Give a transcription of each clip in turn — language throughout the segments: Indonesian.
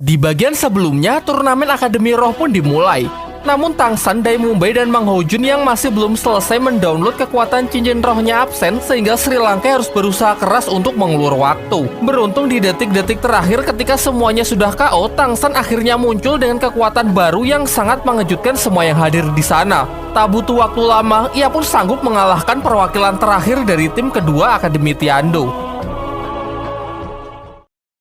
Di bagian sebelumnya, turnamen Akademi Roh pun dimulai. Namun Tang San, Dai Mumbai, dan Mang Ho Jun yang masih belum selesai mendownload kekuatan cincin rohnya absen, sehingga Sri Lanka harus berusaha keras untuk mengulur waktu. Beruntung di detik-detik terakhir ketika semuanya sudah KO, Tang San akhirnya muncul dengan kekuatan baru yang sangat mengejutkan semua yang hadir di sana. Tak butuh waktu lama, ia pun sanggup mengalahkan perwakilan terakhir dari tim kedua Akademi Tiando.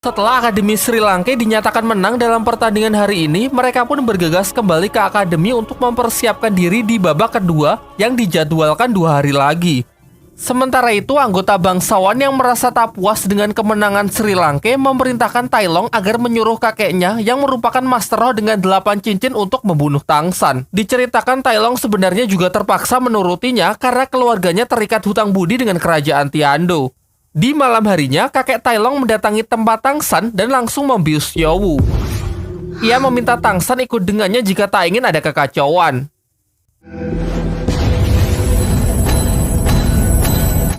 Setelah Akademi Sri Lanka dinyatakan menang dalam pertandingan hari ini, mereka pun bergegas kembali ke Akademi untuk mempersiapkan diri di babak kedua yang dijadwalkan 2 hari lagi. Sementara itu, anggota bangsawan yang merasa tak puas dengan kemenangan Sri Lanka memerintahkan Tai Long agar menyuruh kakeknya yang merupakan Master Roh dengan 8 cincin untuk membunuh Tang San. Diceritakan Tai Long sebenarnya juga terpaksa menurutinya karena keluarganya terikat hutang budi dengan kerajaan Tiando. Di malam harinya, kakek Tai Long mendatangi tempat Tang San dan langsung membius Yowu. Ia meminta Tang San ikut dengannya jika tak ingin ada kekacauan.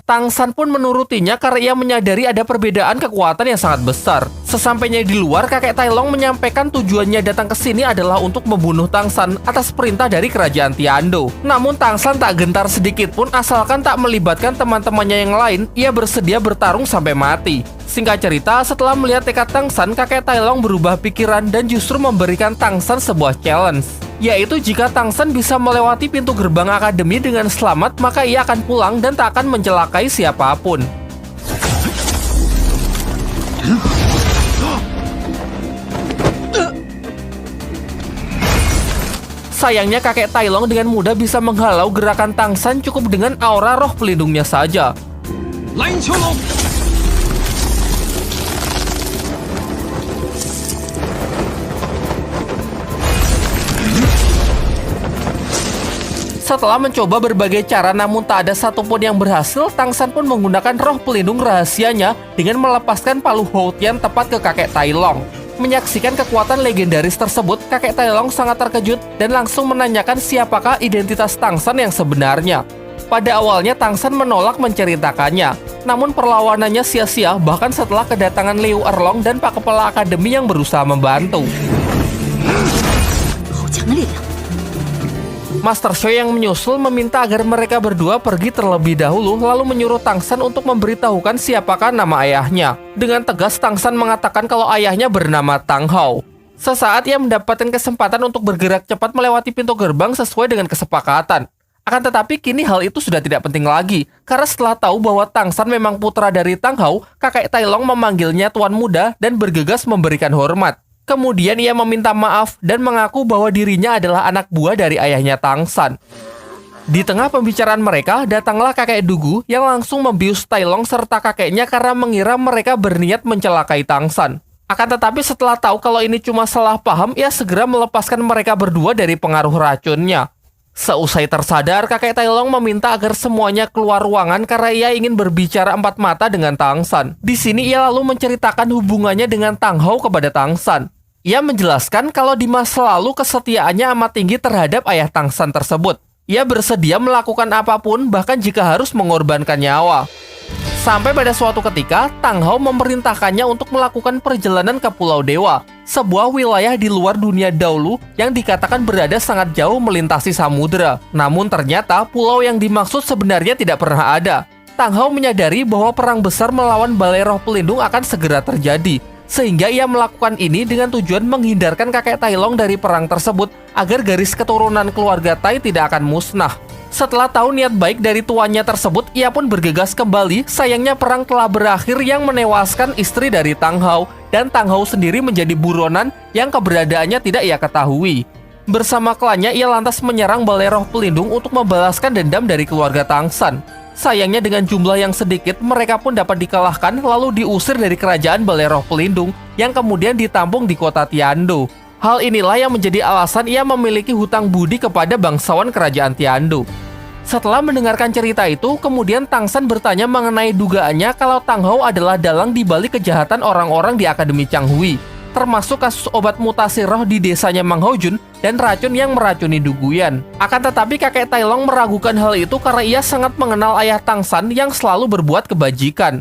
Tang San pun menurutinya karena ia menyadari ada perbedaan kekuatan yang sangat besar. Sesampainya di luar, kakek Tai Long menyampaikan tujuannya datang ke sini adalah untuk membunuh Tang San atas perintah dari kerajaan Tiando. Namun Tang San tak gentar sedikit pun asalkan tak melibatkan teman-temannya yang lain, ia bersedia bertarung sampai mati. Singkat cerita, setelah melihat tekad Tang San, kakek Tai Long berubah pikiran dan justru memberikan Tang San sebuah challenge. Yaitu jika Tang San bisa melewati pintu gerbang akademi dengan selamat, maka ia akan pulang dan tak akan mencelakai siapapun. Sayangnya kakek Tai Long dengan mudah bisa menghalau gerakan Tang San cukup dengan aura roh pelindungnya saja. Setelah mencoba berbagai cara namun tak ada satupun yang berhasil, Tang San pun menggunakan roh pelindung rahasianya dengan melepaskan palu Hou-Tian tepat ke kakek Tai Long. Menyaksikan kekuatan legendaris tersebut, kakek Tai Long sangat terkejut dan langsung menanyakan siapakah identitas Tang San yang sebenarnya. Pada awalnya Tang San menolak menceritakannya, namun perlawanannya sia-sia bahkan setelah kedatangan Liu Erlong dan Pak Kepala Akademi yang berusaha membantu. Master Sho yang menyusul meminta agar mereka berdua pergi terlebih dahulu lalu menyuruh Tang San untuk memberitahukan siapakah nama ayahnya. Dengan tegas Tang San mengatakan kalau ayahnya bernama Tang Hao. Sesaat ia mendapatkan kesempatan untuk bergerak cepat melewati pintu gerbang sesuai dengan kesepakatan. Akan tetapi kini hal itu sudah tidak penting lagi, karena setelah tahu bahwa Tang San memang putra dari Tang Hao, kakek Tai Long memanggilnya Tuan Muda dan bergegas memberikan hormat. Kemudian ia meminta maaf dan mengaku bahwa dirinya adalah anak buah dari ayahnya Tang San. Di tengah pembicaraan mereka, datanglah kakek Dugu yang langsung membius Tai Long serta kakeknya karena mengira mereka berniat mencelakai Tang San. Akan tetapi setelah tahu kalau ini cuma salah paham, ia segera melepaskan mereka berdua dari pengaruh racunnya. Seusai tersadar, kakek Tai Long meminta agar semuanya keluar ruangan karena ia ingin berbicara empat mata dengan Tang San. Di sini ia lalu menceritakan hubungannya dengan Tang Hao kepada Tang San. Ia menjelaskan kalau di masa lalu kesetiaannya amat tinggi terhadap ayah Tang San tersebut. Ia bersedia melakukan apapun bahkan jika harus mengorbankan nyawa. Sampai pada suatu ketika, Tang Hao memerintahkannya untuk melakukan perjalanan ke Pulau Dewa, sebuah wilayah di luar dunia dahulu yang dikatakan berada sangat jauh melintasi samudera. Namun ternyata pulau yang dimaksud sebenarnya tidak pernah ada. Tang Hao menyadari bahwa perang besar melawan Balai Roh Pelindung akan segera terjadi, sehingga ia melakukan ini dengan tujuan menghindarkan kakek Tai Long dari perang tersebut agar garis keturunan keluarga Tai tidak akan musnah. Setelah tahu niat baik dari tuannya tersebut, ia pun bergegas kembali. Sayangnya perang telah berakhir yang menewaskan istri dari Tang Hao, dan Tang Hao sendiri menjadi buronan yang keberadaannya tidak ia ketahui. Bersama klannya, ia lantas menyerang Balai Roh Pelindung untuk membalaskan dendam dari keluarga Tang San. Sayangnya dengan jumlah yang sedikit, mereka pun dapat dikalahkan lalu diusir dari kerajaan Balai Roh Pelindung yang kemudian ditampung di kota Tiando. Hal inilah yang menjadi alasan ia memiliki hutang budi kepada bangsawan kerajaan Tiando. Setelah mendengarkan cerita itu, kemudian Tang San bertanya mengenai dugaannya kalau Tang Hao adalah dalang di balik kejahatan orang-orang di Akademi Changhui, termasuk kasus obat mutasi roh di desanya Mang Ho Jun dan racun yang meracuni Du Guyan. Akan tetapi kakek Tai Long meragukan hal itu karena ia sangat mengenal ayah Tang San yang selalu berbuat kebajikan.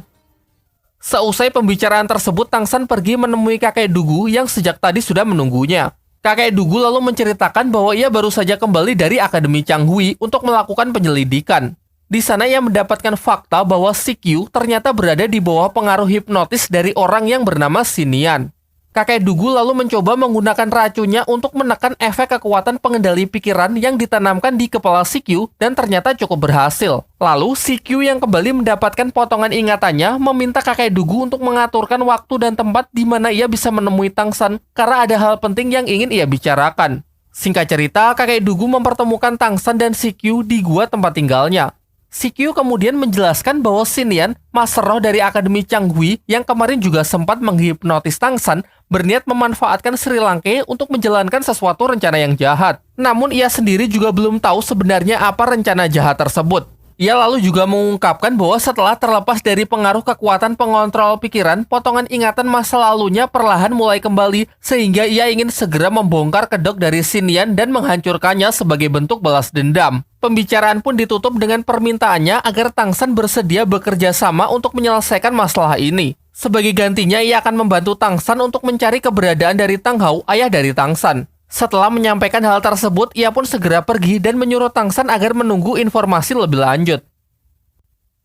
Seusai pembicaraan tersebut, Tangsan pergi menemui kakek Dugu yang sejak tadi sudah menunggunya. Kakek Dugu lalu menceritakan bahwa ia baru saja kembali dari Akademi Changhui untuk melakukan penyelidikan. Di sana ia mendapatkan fakta bahwa Sikyu ternyata berada di bawah pengaruh hipnotis dari orang yang bernama Sinian. Kakek Dugu lalu mencoba menggunakan racunnya untuk menekan efek kekuatan pengendali pikiran yang ditanamkan di kepala Sikyu dan ternyata cukup berhasil. Lalu Sikyu yang kembali mendapatkan potongan ingatannya meminta kakek Dugu untuk mengaturkan waktu dan tempat di mana ia bisa menemui Tangsan karena ada hal penting yang ingin ia bicarakan. Singkat cerita, kakek Dugu mempertemukan Tangsan dan Sikyu di gua tempat tinggalnya. Sikyu kemudian menjelaskan bahwa Sinian, master roh dari Akademi Changhui yang kemarin juga sempat menghipnotis Tangsan, berniat memanfaatkan Sri Lanka untuk menjalankan sesuatu rencana yang jahat. Namun ia sendiri juga belum tahu sebenarnya apa rencana jahat tersebut. Ia lalu juga mengungkapkan bahwa setelah terlepas dari pengaruh kekuatan pengontrol pikiran, potongan ingatan masa lalunya perlahan mulai kembali, sehingga ia ingin segera membongkar kedok dari Sinian dan menghancurkannya sebagai bentuk balas dendam. Pembicaraan pun ditutup dengan permintaannya agar Tangsan bersedia bekerja sama untuk menyelesaikan masalah ini. Sebagai gantinya, ia akan membantu Tangsan untuk mencari keberadaan dari Tang Hao, ayah dari Tangsan. Setelah menyampaikan hal tersebut, ia pun segera pergi dan menyuruh Tangsan agar menunggu informasi lebih lanjut.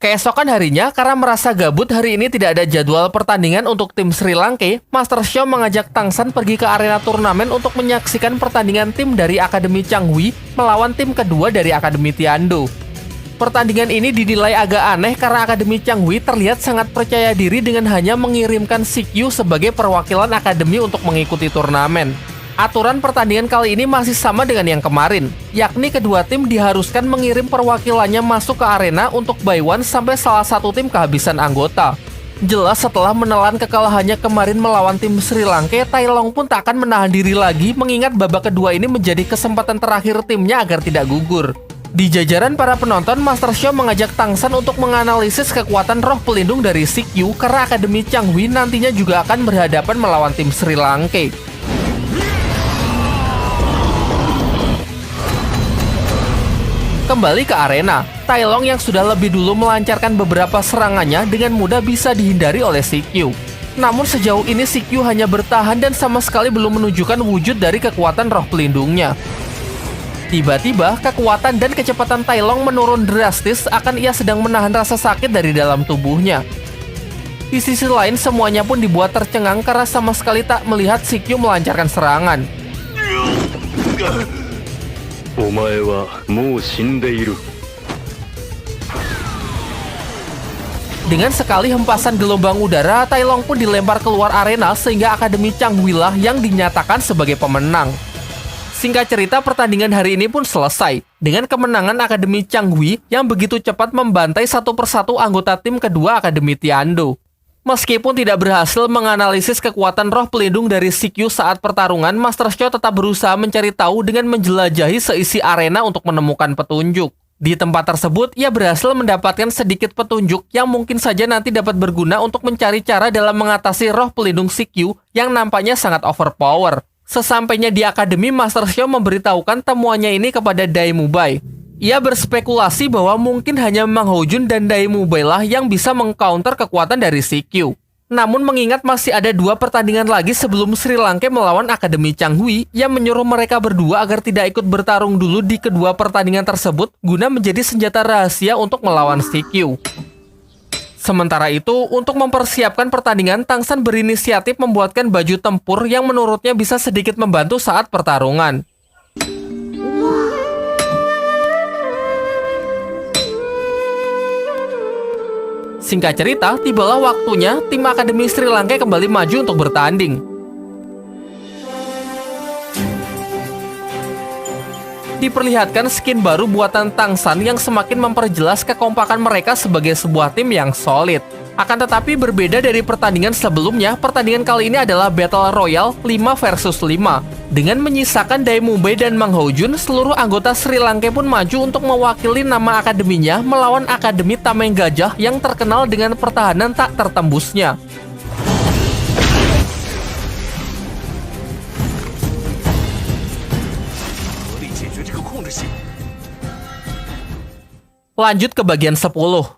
Keesokan harinya, karena merasa gabut hari ini tidak ada jadwal pertandingan untuk tim Sri Lanka, Master Xiao mengajak Tangsan pergi ke arena turnamen untuk menyaksikan pertandingan tim dari Akademi Changhui melawan tim kedua dari Akademi Tiando. Pertandingan ini dinilai agak aneh karena Akademi Changhui terlihat sangat percaya diri dengan hanya mengirimkan Sikyu sebagai perwakilan akademi untuk mengikuti turnamen. Aturan pertandingan kali ini masih sama dengan yang kemarin, yakni kedua tim diharuskan mengirim perwakilannya masuk ke arena untuk buy one sampai salah satu tim kehabisan anggota. Jelas setelah menelan kekalahannya kemarin melawan tim Sri Lanka, Tai Long pun tak akan menahan diri lagi mengingat babak kedua ini menjadi kesempatan terakhir timnya agar tidak gugur. Di jajaran para penonton, Master Xiao mengajak Tangsan untuk menganalisis kekuatan roh pelindung dari Sikyu karena Akademi Changhui nantinya juga akan berhadapan melawan tim Sri Lanka. Kembali ke arena, Tai Long yang sudah lebih dulu melancarkan beberapa serangannya dengan mudah bisa dihindari oleh Sikyu. Namun sejauh ini Sikyu hanya bertahan dan sama sekali belum menunjukkan wujud dari kekuatan roh pelindungnya. Tiba-tiba, kekuatan dan kecepatan Tai Long menurun drastis akan ia sedang menahan rasa sakit dari dalam tubuhnya. Di sisi lain, semuanya pun dibuat tercengang karena sama sekali tak melihat Sikyu melancarkan serangan. Dengan sekali hempasan gelombang udara, Tai Long pun dilempar keluar arena sehingga Akademi Changhui lah yang dinyatakan sebagai pemenang. Singkat cerita, pertandingan hari ini pun selesai dengan kemenangan Akademi Changhui yang begitu cepat membantai satu persatu anggota tim kedua Akademi Tiando. Meskipun tidak berhasil menganalisis kekuatan roh pelindung dari Sikyu saat pertarungan, Master Xiao tetap berusaha mencari tahu dengan menjelajahi seisi arena untuk menemukan petunjuk. Di tempat tersebut, ia berhasil mendapatkan sedikit petunjuk yang mungkin saja nanti dapat berguna untuk mencari cara dalam mengatasi roh pelindung Sikyu yang nampaknya sangat overpower. Sesampainya di akademi, Master Xiao memberitahukan temuannya ini kepada Dai Mubai. Ia berspekulasi bahwa mungkin hanya Mang Hojun dan Dai Mubai lah yang bisa mengcounter kekuatan dari Sikyu. Namun mengingat masih ada 2 pertandingan lagi sebelum Sri Lanka melawan Akademi Changhui, ia menyuruh mereka berdua agar tidak ikut bertarung dulu di kedua pertandingan tersebut guna menjadi senjata rahasia untuk melawan Sikyu. Sementara itu, untuk mempersiapkan pertandingan, Tangsan berinisiatif membuatkan baju tempur yang menurutnya bisa sedikit membantu saat pertarungan. Singkat cerita, tibalah waktunya tim Akademi Sri Lanka kembali maju untuk bertanding. Diperlihatkan skin baru buatan Tangsan yang semakin memperjelas kekompakan mereka sebagai sebuah tim yang solid. Akan tetapi berbeda dari pertandingan sebelumnya, pertandingan kali ini adalah Battle Royale 5 versus 5. Dengan menyisakan Dai Mubai dan Mang Hojun, seluruh anggota Sri Lanka pun maju untuk mewakili nama akademinya melawan Akademi Tameng Gajah yang terkenal dengan pertahanan tak tertembusnya. Lanjut ke bagian 10.